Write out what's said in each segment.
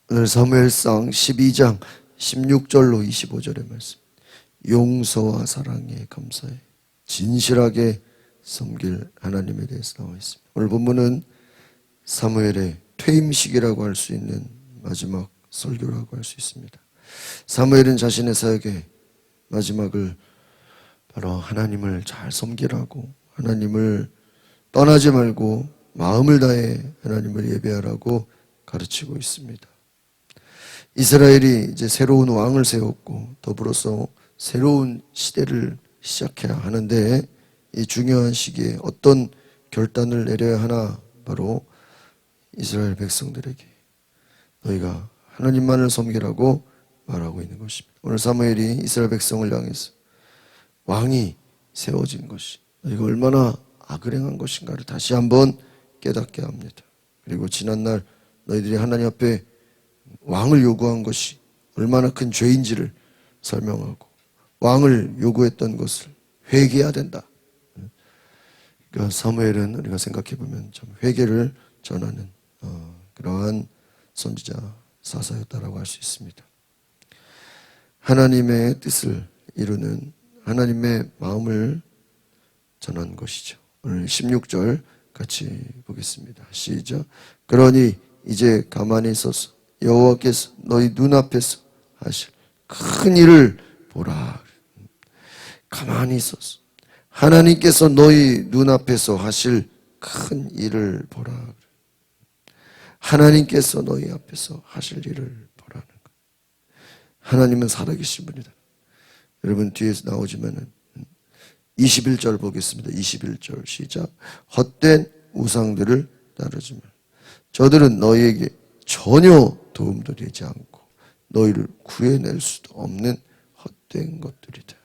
오늘 사무엘상 12장 16절로 25절의 말씀. 용서와 사랑에 감사해 진실하게 섬길 하나님에 대해서 나와 있습니다. 오늘 본문은 사무엘의 퇴임식이라고 할 수 있는 마지막 설교라고 할 수 있습니다. 사무엘은 자신의 사역의 마지막을 바로 하나님을 잘 섬기라고, 하나님을 떠나지 말고 마음을 다해 하나님을 예배하라고 가르치고 있습니다. 이스라엘이 이제 새로운 왕을 세웠고 더불어서 새로운 시대를 시작해야 하는데, 이 중요한 시기에 어떤 결단을 내려야 하나, 바로 이스라엘 백성들에게 너희가 하나님만을 섬기라고 말하고 있는 것입니다. 오늘 사무엘이 이스라엘 백성을 향해서 왕이 세워진 것이 너희가 얼마나 악을 행한 것인가를 다시 한번 깨닫게 합니다. 그리고 지난날 너희들이 하나님 앞에 왕을 요구한 것이 얼마나 큰 죄인지를 설명하고, 왕을 요구했던 것을 회개해야 된다. 그러니까 사무엘은 우리가 생각해보면 참 회개를 전하는 그러한 선지자 사사였다라고 할 수 있습니다. 하나님의 뜻을 이루는, 하나님의 마음을 전한 것이죠. 오늘 16절 같이 보겠습니다. 시작. 그러니 이제 가만히 있어서 여호와께서 너희 눈앞에서 하실 큰 일을 보라. 가만히 있어서 하나님께서 너희 눈앞에서 하실 큰 일을 보라. 하나님께서 너희 앞에서 하실 일을 보라는 것. 하나님은 살아계신 분이다. 여러분 뒤에서 나오지만은 21절 보겠습니다. 21절 시작. 헛된 우상들을 따르지 말. 저들은 너희에게 전혀 도움도 되지 않고 너희를 구해낼 수도 없는 헛된 것들이다.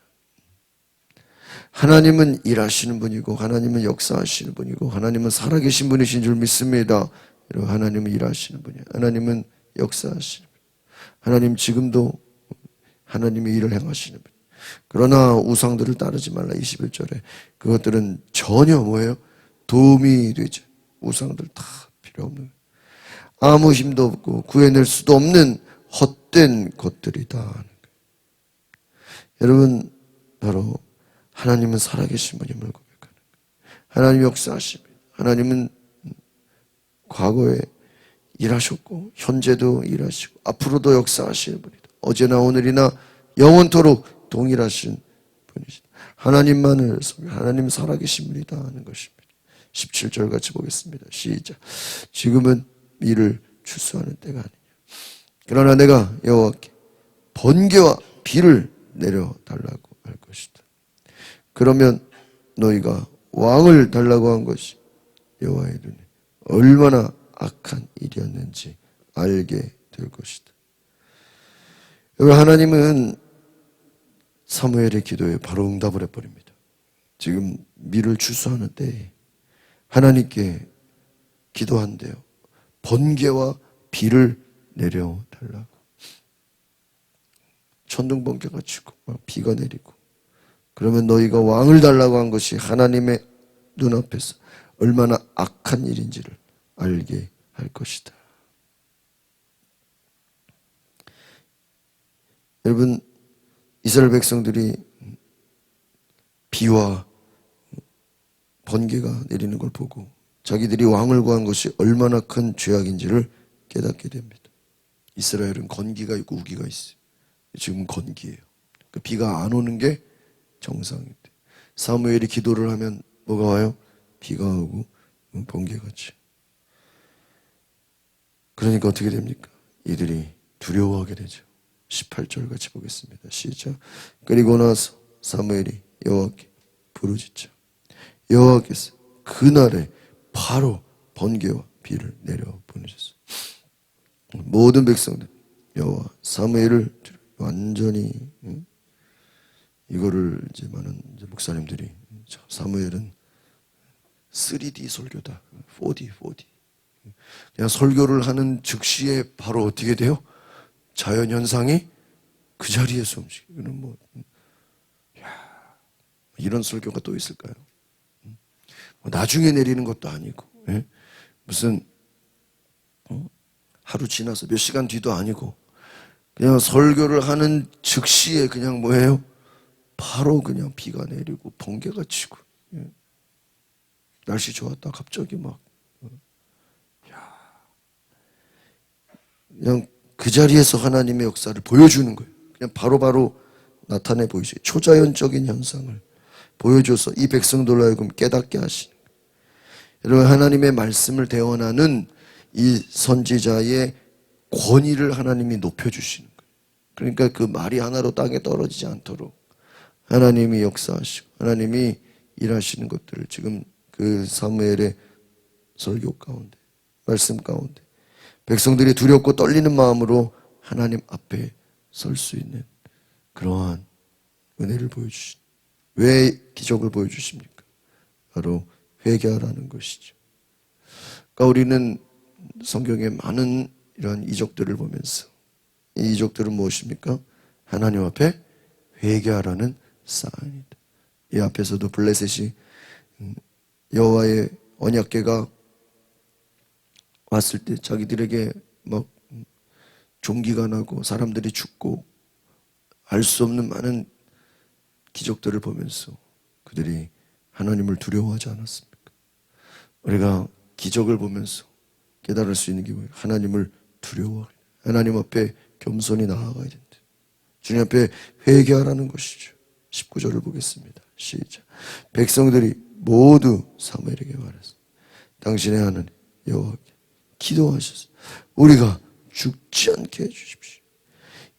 하나님은 일하시는 분이고, 하나님은 역사하시는 분이고, 하나님은 살아계신 분이신 줄 믿습니다. 여러분, 하나님은 일하시는 분이에요. 하나님은 역사하시는 분. 하나님 지금도 하나님의 일을 행하시는 분. 그러나 우상들을 따르지 말라. 21절에 그것들은 전혀 뭐예요? 도움이 되지. 우상들 다 필요 없는, 아무 힘도 없고 구해낼 수도 없는 헛된 것들이다. 여러분, 바로 하나님은 살아계신 분임을 고백하는 거예요. 하나님 역사하십니다. 하나님은 과거에 일하셨고 현재도 일하시고 앞으로도 역사하시는 분이다. 어제나 오늘이나 영원토록 동일하신 분이시다. 하나님만을 하나님 살아계신 분이다 하는 것입니다. 17절 같이 보겠습니다. 시작. 지금은 이를 추수하는 때가 아니냐. 그러나 내가 여호와께 번개와 비를 내려달라고 할 것이다. 그러면 너희가 왕을 달라고 한 것이 여호와의 눈에 얼마나 악한 일이었는지 알게 될 것이다. 여러분, 하나님은 사무엘의 기도에 바로 응답을 해버립니다. 지금 밀을 추수하는 때에 하나님께 기도한대요. 번개와 비를 내려달라고. 천둥번개가 치고 막 비가 내리고, 그러면 너희가 왕을 달라고 한 것이 하나님의 눈앞에서 얼마나 악한 일인지를 알게 할 것이다. 여러분, 이스라엘 백성들이 비와 번개가 내리는 걸 보고 자기들이 왕을 구한 것이 얼마나 큰 죄악인지를 깨닫게 됩니다. 이스라엘은 건기가 있고 우기가 있어요. 지금 건기예요. 그 비가 안 오는 게 정상인데, 사무엘이 기도를 하면 뭐가 와요? 비가 오고 번개같이. 그러니까 어떻게 됩니까? 이들이 두려워하게 되죠. 18절 같이 보겠습니다. 시작. 그리고 나서 사무엘이 여호와께 부르짖자. 여호와께서 그날에 바로 번개와 비를 내려 보내셨어요. 모든 백성들 여호와 사무엘을 완전히, 이거를 이제 많은 목사님들이 사무엘은 3D 설교다, 4D. 그냥 설교를 하는 즉시에 바로 어떻게 돼요? 자연 현상이 그 자리에서 움직이고. 뭐, 이런 설교가 또 있을까요? 나중에 내리는 것도 아니고, 무슨 하루 지나서 몇 시간 뒤도 아니고 그냥 설교를 하는 즉시에 그냥 뭐예요? 바로 그냥 비가 내리고 번개가 치고, 예. 날씨 좋았다 갑자기 막, 그냥 그 자리에서 하나님의 역사를 보여주는 거예요. 그냥 바로바로 나타내 보이죠. 초자연적인 현상을 보여줘서 이 백성들로 하여금 깨닫게 하시는 거예요. 여러분, 하나님의 말씀을 대언하는 이 선지자의 권위를 하나님이 높여주시는 거예요. 그러니까 그 말이 하나로 땅에 떨어지지 않도록 하나님이 역사하시고 하나님이 일하시는 것들을 지금 그 사무엘의 설교 가운데, 말씀 가운데 백성들이 두렵고 떨리는 마음으로 하나님 앞에 설 수 있는 그러한 은혜를 보여주신, 왜 기적을 보여주십니까? 바로 회개하라는 것이죠. 그러니까 우리는 성경에 많은 이러한 이적들을 보면서 이 이적들은 무엇입니까? 하나님 앞에 회개하라는 사인이다. 이 앞에서도 블레셋이 여호와의 언약궤가 왔을 때 자기들에게 막 종기가 나고 사람들이 죽고 알 수 없는 많은 기적들을 보면서 그들이 하나님을 두려워하지 않았습니까? 우리가 기적을 보면서 깨달을 수 있는 게 뭐예요? 하나님을 두려워하라. 하나님 앞에 겸손히 나아가야 된다. 주님 앞에 회개하라는 것이죠. 19절을 보겠습니다. 시작. 백성들이 모두 사무엘에게 말했어. 당신의 하나님 여호와께 기도하셔서 우리가 죽지 않게 해주십시오.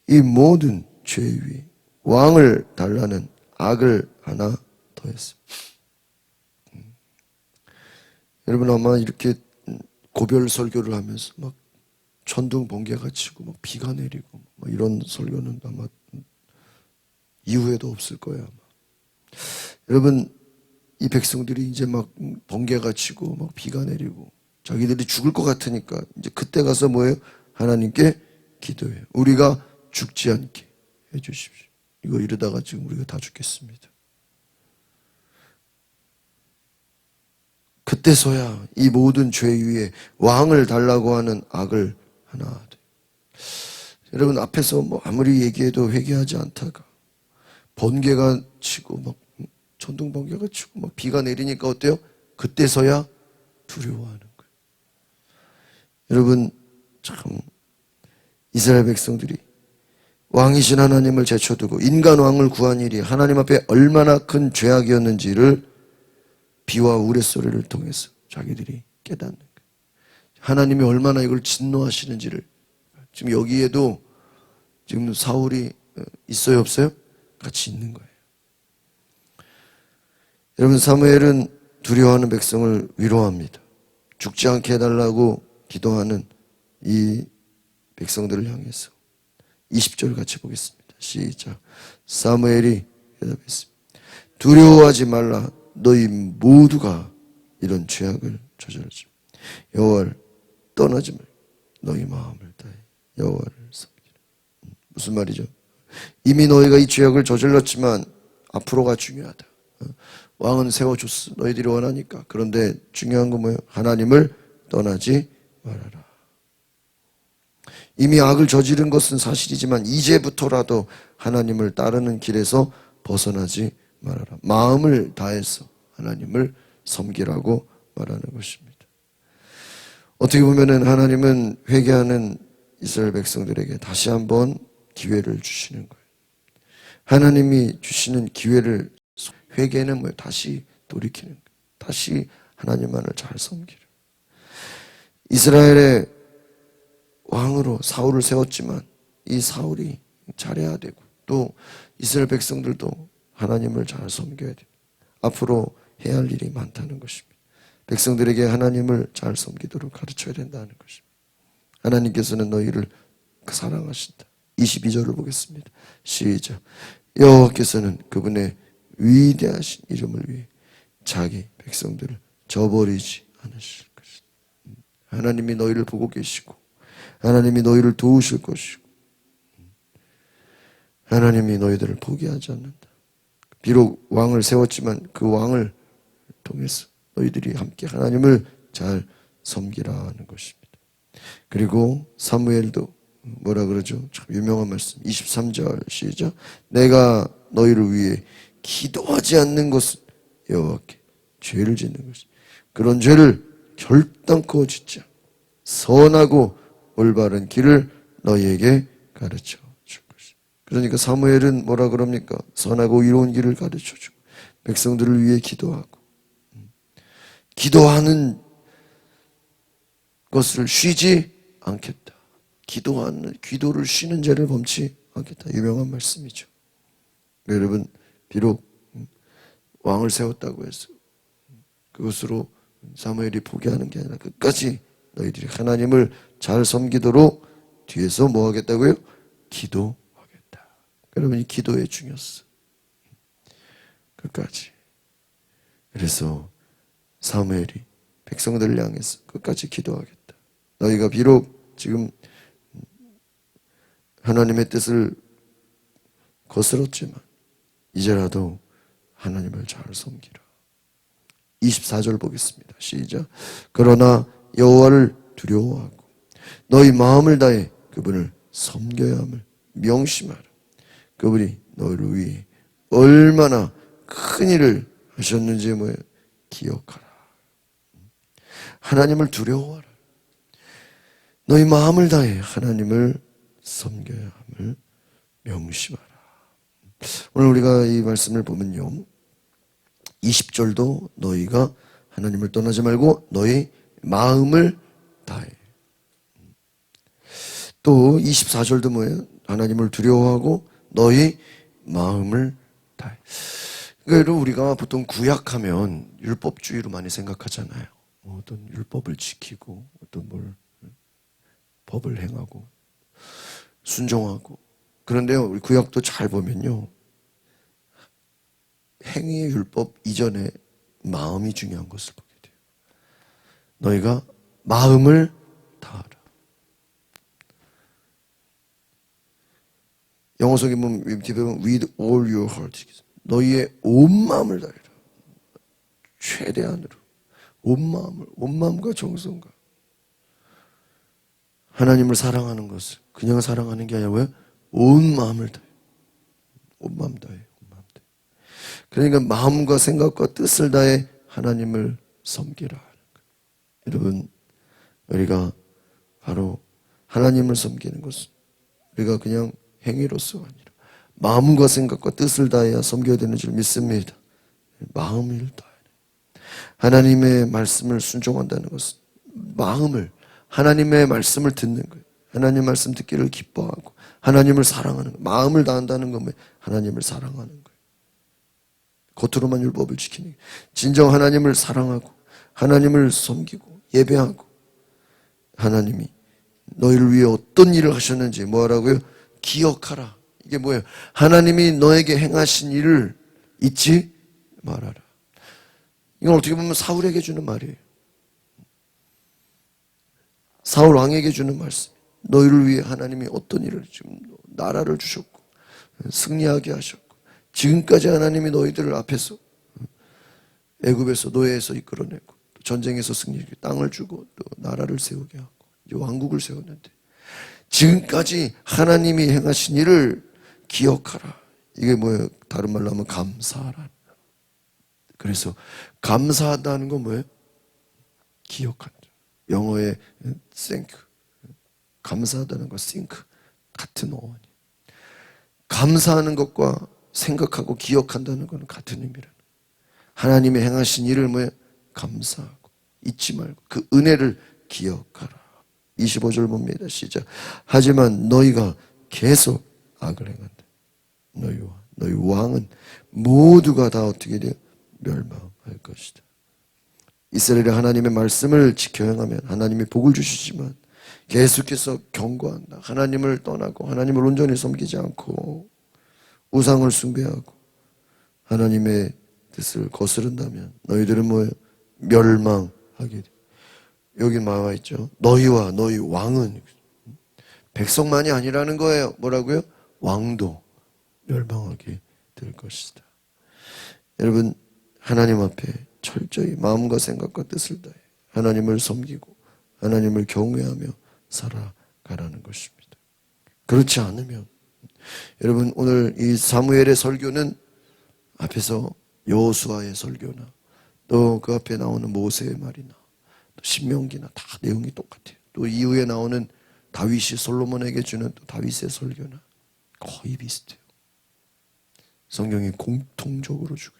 이 모든 죄 위에 왕을 달라는 악을 하나 더했습니다. 여러분, 아마 이렇게 고별 설교를 하면서 막 천둥 번개가 치고 막 비가 내리고 막 이런 설교는 아마 이후에도 없을 거예요. 아마. 여러분, 이 백성들이 이제 막 번개가 치고 막 비가 내리고 자기들이 죽을 것 같으니까 이제 그때 가서 뭐예요? 하나님께 기도해요. 우리가 죽지 않게 해주십시오. 이거 이러다가 지금 우리가 다 죽겠습니다. 그때서야 이 모든 죄 위에 왕을 달라고 하는 악을 하나 돼. 여러분, 앞에서 뭐 아무리 얘기해도 회개하지 않다가 번개가 치고 막 천둥 번개가 치고 막 비가 내리니까 어때요? 그때서야 두려워하는 거예요. 여러분, 참 이스라엘 백성들이 왕이신 하나님을 제쳐두고 인간 왕을 구한 일이 하나님 앞에 얼마나 큰 죄악이었는지를 비와 우레소리를 통해서 자기들이 깨닫는 거예요. 하나님이 얼마나 이걸 진노하시는지를. 지금 여기에도 지금 사울이 있어요, 없어요? 같이 있는 거예요. 여러분, 사무엘은 두려워하는 백성을 위로합니다. 죽지 않게 해달라고 기도하는 이 백성들을 향해서 20절 같이 보겠습니다. 시작. 사무엘이 대답했습니다. 두려워하지 말라. 너희 모두가 이런 죄악을 저질렀지. 여호와를 떠나지 말고 너희 마음을 다해 여호와를 섬기라. 무슨 말이죠? 이미 너희가 이 죄악을 저질렀지만 앞으로가 중요하다. 왕은 세워줬어. 너희들이 원하니까. 그런데 중요한 건 뭐예요? 하나님을 떠나지 말아라. 이미 악을 저지른 것은 사실이지만 이제부터라도 하나님을 따르는 길에서 벗어나지 말아라. 마음을 다해서 하나님을 섬기라고 말하는 것입니다. 어떻게 보면은 하나님은 회개하는 이스라엘 백성들에게 다시 한번 기회를 주시는 거예요. 하나님이 주시는 기회를, 회개는 뭐예요? 다시 돌이키는 거예요. 다시 하나님만을 잘 섬기라. 이스라엘의 왕으로 사울을 세웠지만 이 사울이 잘해야 되고 또 이스라엘 백성들도 하나님을 잘 섬겨야 돼요. 앞으로 해야 할 일이 많다는 것입니다. 백성들에게 하나님을 잘 섬기도록 가르쳐야 된다는 것입니다. 하나님께서는 너희를 사랑하신다. 22절을 보겠습니다. 시작. 여호와께서는 그분의 위대하신 이름을 위해 자기 백성들을 저버리지 않으실 것이다. 하나님이 너희를 보고 계시고 하나님이 너희를 도우실 것이고 하나님이 너희들을 포기하지 않는다. 비록 왕을 세웠지만 그 왕을 통해서 너희들이 함께 하나님을 잘 섬기라 하는 것입니다. 그리고 사무엘도 뭐라 그러죠? 참 유명한 말씀 23절 시작. 내가 너희를 위해 기도하지 않는 것은 여호와께 죄를 짓는 것이 그런 죄를 결단코 짓지 않고 선하고 올바른 길을 너희에게 가르쳐 줄 것이다. 그러니까 사무엘은 뭐라 그럽니까? 선하고 이로운 길을 가르쳐 주고 백성들을 위해 기도하고 기도하는 것을 쉬지 않겠다. 기도를 쉬는 죄를 범치 않겠다. 유명한 말씀이죠. 여러분, 비록 왕을 세웠다고 해서 그것으로 사무엘이 포기하는 게 아니라 끝까지 너희들이 하나님을 잘 섬기도록 뒤에서 뭐 하겠다고요? 기도하겠다. 여러분, 이 기도의 중요성. 끝까지. 그래서 사무엘이 백성들을 향해서 끝까지 기도하겠다. 너희가 비록 지금 하나님의 뜻을 거스렀지만 이제라도 하나님을 잘 섬기라. 24절 보겠습니다. 시작. 그러나 여호와를 두려워하고 너희 마음을 다해 그분을 섬겨야 함을 명심하라. 그분이 너희를 위해 얼마나 큰 일을 하셨는지 뭐예요? 기억하라. 하나님을 두려워하라. 너희 마음을 다해 하나님을 섬겨야 함을 명심하라. 오늘 우리가 이 말씀을 보면요, 20절도 너희가 하나님을 떠나지 말고 너희 마음을 다해. 또 24절도 뭐예요? 하나님을 두려워하고 너희 마음을 다해. 그러니까 우리가 보통 구약하면 율법주의로 많이 생각하잖아요. 어떤 율법을 지키고 어떤 법을 행하고 순종하고. 그런데요, 우리 구약도 잘 보면요, 행위의 율법 이전에 마음이 중요한 것을 보게 돼요. 너희가 마음을 다하라. 영어 성경 보면 with all your heart. 너희의 온 마음을 다해라. 최대한으로 온 마음과 정성과. 하나님을 사랑하는 것을 그냥 사랑하는 게 아니라 왜? 온 마음을 다해. 온 마음 다해. 온 마음 다해. 그러니까 마음과 생각과 뜻을 다해 하나님을 섬기라 하는 거예요. 여러분, 우리가 바로 하나님을 섬기는 것은 우리가 그냥 행위로서가 아니라 마음과 생각과 뜻을 다해야 섬겨야 되는 줄 믿습니다. 마음을 다해. 하나님의 말씀을 순종한다는 것은 마음을, 하나님의 말씀을 듣는 거예요. 하나님 말씀 듣기를 기뻐하고 하나님을 사랑하는 거예요. 마음을 다한다는 건 하나님을 사랑하는 거예요. 겉으로만 율법을 지키는 거예요. 진정 하나님을 사랑하고 하나님을 섬기고 예배하고 하나님이 너희를 위해 어떤 일을 하셨는지 뭐라고요? 기억하라. 이게 뭐예요? 하나님이 너에게 행하신 일을 잊지 말아라. 이건 어떻게 보면 사울에게 주는 말이에요. 사울 왕에게 주는 말씀. 너희를 위해 하나님이 어떤 일을 지금 나라를 주셨고 승리하게 하셨고 지금까지 하나님이 너희들을 앞에서 애굽에서 노예에서 이끌어내고 전쟁에서 승리하게 땅을 주고 또 나라를 세우게 하고 이제 왕국을 세웠는데 지금까지 하나님이 행하신 일을 기억하라. 이게 뭐예요? 다른 말로 하면 감사하라. 그래서 감사하다는 건 뭐예요? 기억한다. 영어의 thank. 감사하다는 거 think. 같은 어원이에요. 감사하는 것과 생각하고 기억한다는 것은 같은 의미라는 거예요. 하나님의 행하신 일을 뭐예요? 감사하고 잊지 말고 그 은혜를 기억하라. 25절 봅니다. 시작. 하지만 너희가 계속 악을 행한다. 너희와 너희 왕은 모두가 다 어떻게 돼요? 멸망할 것이다. 이스라엘이 하나님의 말씀을 지켜 행하면 하나님이 복을 주시지만 계속해서 경고한다. 하나님을 떠나고 하나님을 온전히 섬기지 않고 우상을 숭배하고 하나님의 뜻을 거스른다면 너희들은 뭐예요? 멸망하게 돼. 여기 나와 있죠. 너희와 너희 왕은 백성만이 아니라는 거예요. 뭐라고요? 왕도 멸망하게 될 것이다. 여러분, 하나님 앞에 철저히 마음과 생각과 뜻을 다해 하나님을 섬기고 하나님을 경외하며 살아가라는 것입니다. 그렇지 않으면 여러분, 오늘 이 사무엘의 설교는 앞에서 여호수아의 설교나 또 그 앞에 나오는 모세의 말이나 또 신명기나 다 내용이 똑같아요. 또 이후에 나오는 다윗이 솔로몬에게 주는 또 다윗의 설교나 거의 비슷해요. 성경이 공통적으로 주고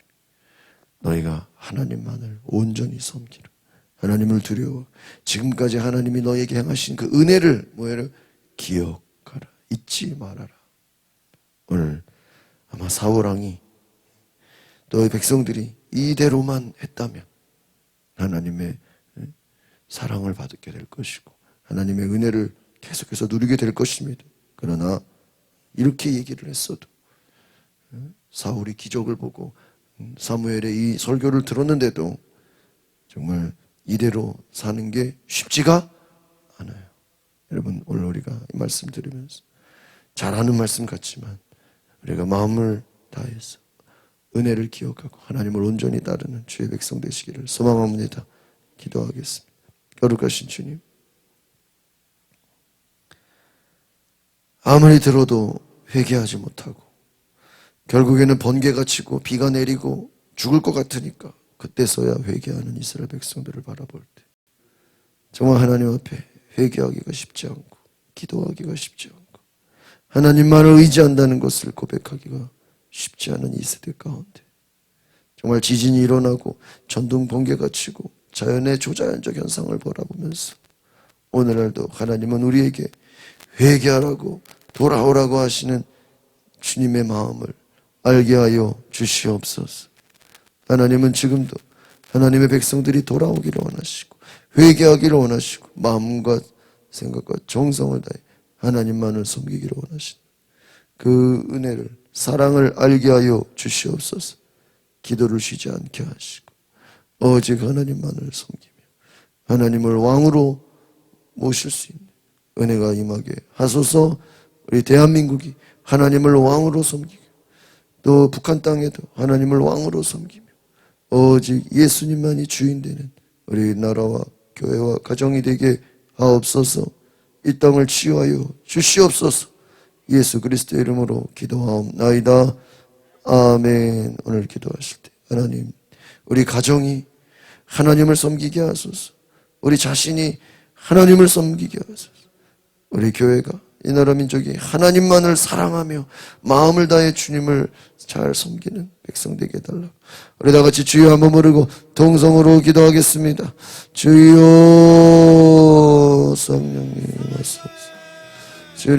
너희가 하나님만을 온전히 섬기라. 하나님을 두려워 지금까지 하나님이 너에게 행하신 그 은혜를 뭐예요? 기억하라. 잊지 말아라. 오늘 아마 사울왕이 또 백성들이 이대로만 했다면 하나님의 사랑을 받게 될 것이고 하나님의 은혜를 계속해서 누리게 될 것입니다. 그러나 이렇게 얘기를 했어도 사울이 기적을 보고 사무엘의 이 설교를 들었는데도 정말 이대로 사는 게 쉽지가 않아요. 여러분, 오늘 우리가 이 말씀 들으면서 잘 아는 말씀 같지만 우리가 마음을 다해서 은혜를 기억하고 하나님을 온전히 따르는 주의 백성 되시기를 소망합니다. 기도하겠습니다. 거룩하신 주님, 아무리 들어도 회개하지 못하고 결국에는 번개가 치고 비가 내리고 죽을 것 같으니까 그때서야 회개하는 이스라엘 백성들을 바라볼 때 정말 하나님 앞에 회개하기가 쉽지 않고 기도하기가 쉽지 않고 하나님만을 의지한다는 것을 고백하기가 쉽지 않은 이 세대 가운데 정말 지진이 일어나고 전동 번개가 치고 자연의 초자연적 현상을 바라보면서 오늘날도 하나님은 우리에게 회개하라고 돌아오라고 하시는 주님의 마음을 알게 하여 주시옵소서. 하나님은 지금도 하나님의 백성들이 돌아오기를 원하시고 회개하기를 원하시고 마음과 생각과 정성을 다해 하나님만을 섬기기를 원하시는 그 은혜를 사랑을 알게 하여 주시옵소서. 기도를 쉬지 않게 하시고 오직 하나님만을 섬기며 하나님을 왕으로 모실 수 있는 은혜가 임하게 하소서. 우리 대한민국이 하나님을 왕으로 섬기고 또 북한 땅에도 하나님을 왕으로 섬기며 오직 예수님만이 주인 되는 우리 나라와 교회와 가정이 되게 하옵소서. 이 땅을 치유하여 주시옵소서. 예수 그리스도의 이름으로 기도하옵나이다. 아멘. 오늘 기도하실 때 하나님, 우리 가정이 하나님을 섬기게 하소서. 우리 자신이 하나님을 섬기게 하소서. 우리 교회가 이 나라 민족이 하나님만을 사랑하며 마음을 다해 주님을 잘 섬기는 백성 되게 해달라고 우리 다 같이 주여 한번 부르고 동성으로 기도하겠습니다. 주여 성령님 하소서. 주님